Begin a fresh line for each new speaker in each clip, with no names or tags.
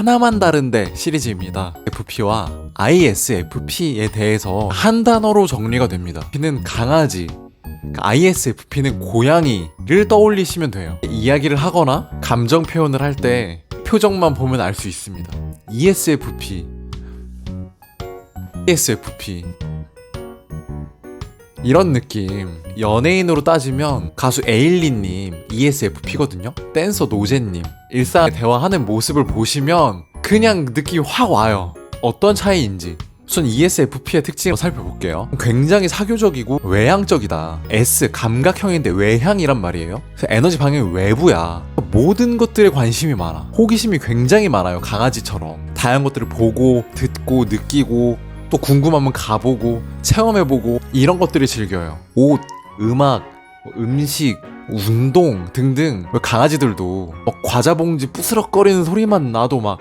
하나만 다른데 시리즈입니다. FP와 ISFP에 대해서 한 단어로 정리가 됩니다. F는 강아지, ISFP는 고양이를 떠올리시면 돼요. 이야기를 하거나 감정 표현을 할 때 표정만 보면 알 수 있습니다. ESFP, ESFP 이런 느낌. 연예인으로 따지면 가수 에일리님 ESFP거든요. 댄서 노제님 일상에 대화하는 모습을 보시면 그냥 느낌이 확 와요. 어떤 차이인지. 우선 ESFP의 특징을 살펴볼게요. 굉장히 사교적이고 외향적이다. S 감각형인데 외향이란 말이에요. 그래서 에너지 방향이 외부야. 모든 것들에 관심이 많아. 호기심이 굉장히 많아요. 강아지처럼 다양한 것들을 보고 듣고 느끼고 또 궁금하면 가보고 체험해보고 이런 것들을 즐겨요. 옷, 음악, 음식, 운동 등등. 강아지들도 과자 봉지 부스럭거리는 소리만 나도 막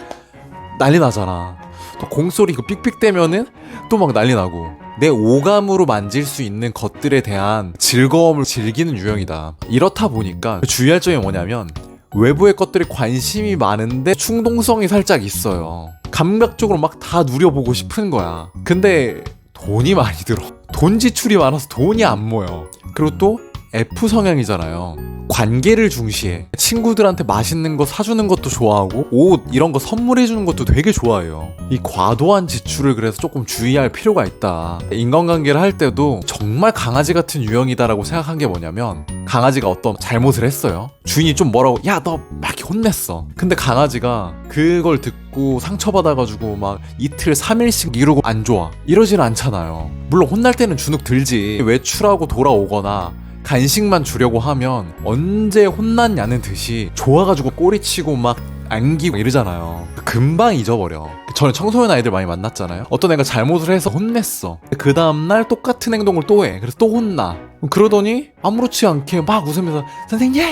난리 나잖아. 또 공소리 그 삑삑대면은 또 막 난리 나고. 내 오감으로 만질 수 있는 것들에 대한 즐거움을 즐기는 유형이다. 이렇다 보니까 주의할 점이 뭐냐면 외부의 것들에 관심이 많은데 충동성이 살짝 있어요. 감각적으로 막 다 누려보고 싶은 거야. 근데 돈이 많이 들어. 돈 지출이 많아서 돈이 안 모여. 그리고 또 F 성향이잖아요. 관계를 중시해. 친구들한테 맛있는 거 사주는 것도 좋아하고 옷 이런 거 선물해주는 것도 되게 좋아해요. 이 과도한 지출을 그래서 조금 주의할 필요가 있다. 인간관계를 할 때도 정말 강아지 같은 유형이다라고 생각한 게 뭐냐면 강아지가 어떤 잘못을 했어요. 주인이 좀 뭐라고 야 너 막 이렇게 혼냈어. 근데 강아지가 그걸 듣고 상처받아가지고 막 이틀 3일씩 이러고 안 좋아. 이러지는 않잖아요. 물론 혼날 때는 주눅 들지. 외출하고 돌아오거나 간식만 주려고 하면 언제 혼났냐는 듯이 좋아가지고 꼬리치고 막 안기고 이러잖아요. 금방 잊어버려. 저는 청소년 아이들 많이 만났잖아요. 어떤 애가 잘못을 해서 혼냈어. 그 다음날 똑같은 행동을 또 해. 그래서 또 혼나. 그러더니 아무렇지 않게 막 웃으면서 선생님!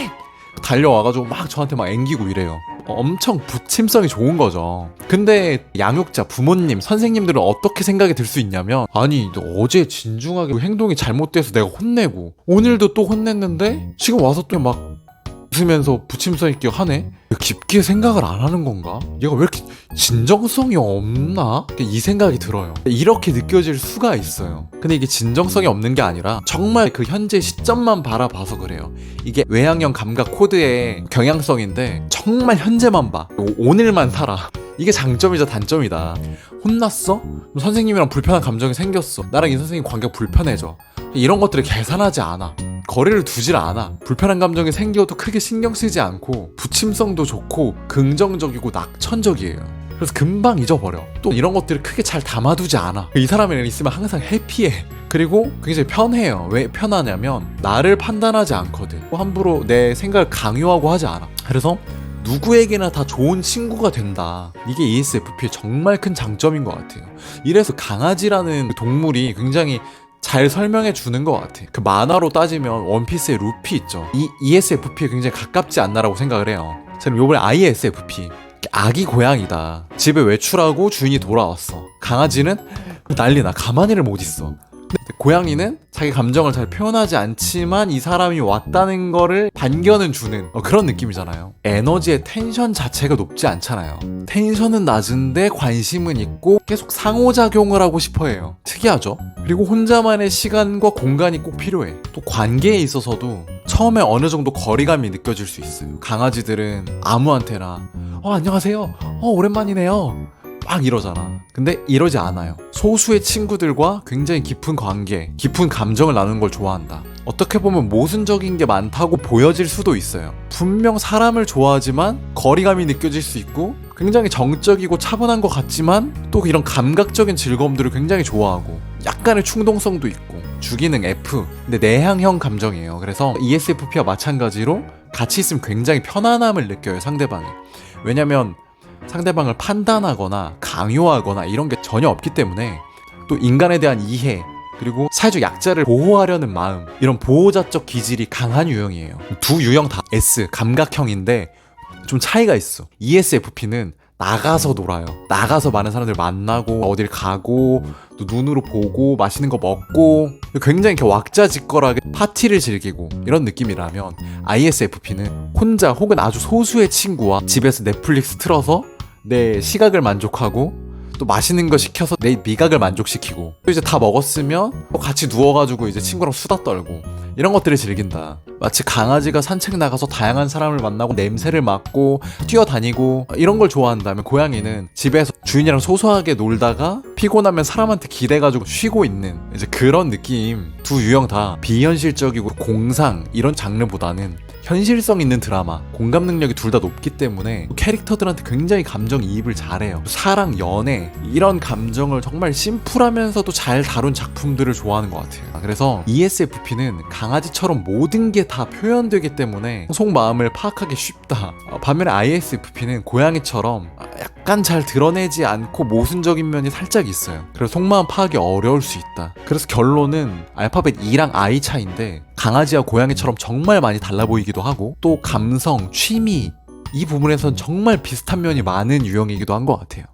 달려와가지고 막 저한테 막 앵기고 이래요. 엄청 부침성이 좋은 거죠. 근데 양육자, 부모님, 선생님들은 어떻게 생각이 들 수 있냐면 아니 너 어제 진중하게 행동이 잘못돼서 내가 혼내고 오늘도 또 혼냈는데 지금 와서 또 막 웃으면서 부침성 있게 하네? 깊게 생각을 안 하는 건가? 얘가 왜 이렇게 진정성이 없나? 이 생각이 들어요. 이렇게 느껴질 수가 있어요. 근데 이게 진정성이 없는 게 아니라 정말 그 현재 시점만 바라봐서 그래요. 이게 외향형 감각 코드의 경향성인데 정말 현재만 봐. 오늘만 살아. 이게 장점이자 단점이다. 혼났어? 선생님이랑 불편한 감정이 생겼어. 나랑 이 선생님 관계가 불편해져. 이런 것들을 계산하지 않아. 거리를 두질 않아. 불편한 감정이 생겨도 크게 신경 쓰지 않고 부침성도 좋고 긍정적이고 낙천적이에요. 그래서 금방 잊어버려. 또 이런 것들을 크게 잘 담아두지 않아. 이 사람이랑 있으면 항상 해피해. 그리고 굉장히 편해요. 왜 편하냐면 나를 판단하지 않거든. 함부로 내 생각을 강요하고 하지 않아. 그래서 누구에게나 다 좋은 친구가 된다. 이게 ESFP의 정말 큰 장점인 것 같아요. 이래서 강아지라는 동물이 굉장히 잘 설명해 주는 것 같아. 그 만화로 따지면 원피스의 루피 있죠. 이 ESFP에 굉장히 가깝지 않나라고 생각을 해요. 저는 요번에 ISFP 아기 고양이다. 집에 외출하고 주인이 돌아왔어. 강아지는 난리나. 가만히를 못 있어. 고양이는 자기 감정을 잘 표현하지 않지만 이 사람이 왔다는 거를 반겨는 주는 그런 느낌이잖아요. 에너지의 텐션 자체가 높지 않잖아요. 텐션은 낮은데 관심은 있고 계속 상호작용을 하고 싶어 해요. 특이하죠? 그리고 혼자만의 시간과 공간이 꼭 필요해. 또 관계에 있어서도 처음에 어느 정도 거리감이 느껴질 수 있어요. 강아지들은 아무한테나 안녕하세요. 오랜만이네요. 막 이러잖아. 근데 이러지 않아요. 소수의 친구들과 굉장히 깊은 관계, 깊은 감정을 나누는 걸 좋아한다. 어떻게 보면 모순적인 게 많다고 보여질 수도 있어요. 분명 사람을 좋아하지만 거리감이 느껴질 수 있고 굉장히 정적이고 차분한 것 같지만 또 이런 감각적인 즐거움들을 굉장히 좋아하고 약간의 충동성도 있고 주기능 F, 근데 내향형 감정이에요. 그래서 ESFP와 마찬가지로 같이 있으면 굉장히 편안함을 느껴요, 상대방이. 왜냐면 상대방을 판단하거나 강요하거나 이런 게 전혀 없기 때문에 또 인간에 대한 이해 그리고 사회적 약자를 보호하려는 마음 이런 보호자적 기질이 강한 유형이에요. 두 유형 다 S 감각형인데 좀 차이가 있어. ESFP는 나가서 놀아요. 나가서 많은 사람들 만나고 어딜 가고 또 눈으로 보고 맛있는 거 먹고 굉장히 이렇게 왁자지껄하게 파티를 즐기고 이런 느낌이라면 ISFP는 혼자 혹은 아주 소수의 친구와 집에서 넷플릭스 틀어서 내 시각을 만족하고 또 맛있는 거 시켜서 내 미각을 만족시키고 또 이제 다 먹었으면 또 같이 누워가지고 이제 친구랑 수다 떨고 이런 것들을 즐긴다. 마치 강아지가 산책 나가서 다양한 사람을 만나고 냄새를 맡고 뛰어다니고 이런 걸 좋아한다면 고양이는 집에서 주인이랑 소소하게 놀다가 피곤하면 사람한테 기대가지고 쉬고 있는 이제 그런 느낌. 두 유형 다 비현실적이고 공상 이런 장르보다는 현실성 있는 드라마, 공감 능력이 둘 다 높기 때문에 캐릭터들한테 굉장히 감정이입을 잘해요. 사랑, 연애 이런 감정을 정말 심플하면서도 잘 다룬 작품들을 좋아하는 것 같아요. 그래서 ESFP는 강아지처럼 모든 게 다 표현되기 때문에 속마음을 파악하기 쉽다. 반면에 ISFP는 고양이처럼 약간 잘 드러내지 않고 모순적인 면이 살짝 있어요. 그래서 속마음 파악이 어려울 수 있다. 그래서 결론은 알파벳 E랑 I 차이인데 강아지와 고양이처럼 정말 많이 달라 보이기도 하고 또 감성, 취미 이 부분에선 정말 비슷한 면이 많은 유형이기도 한 것 같아요.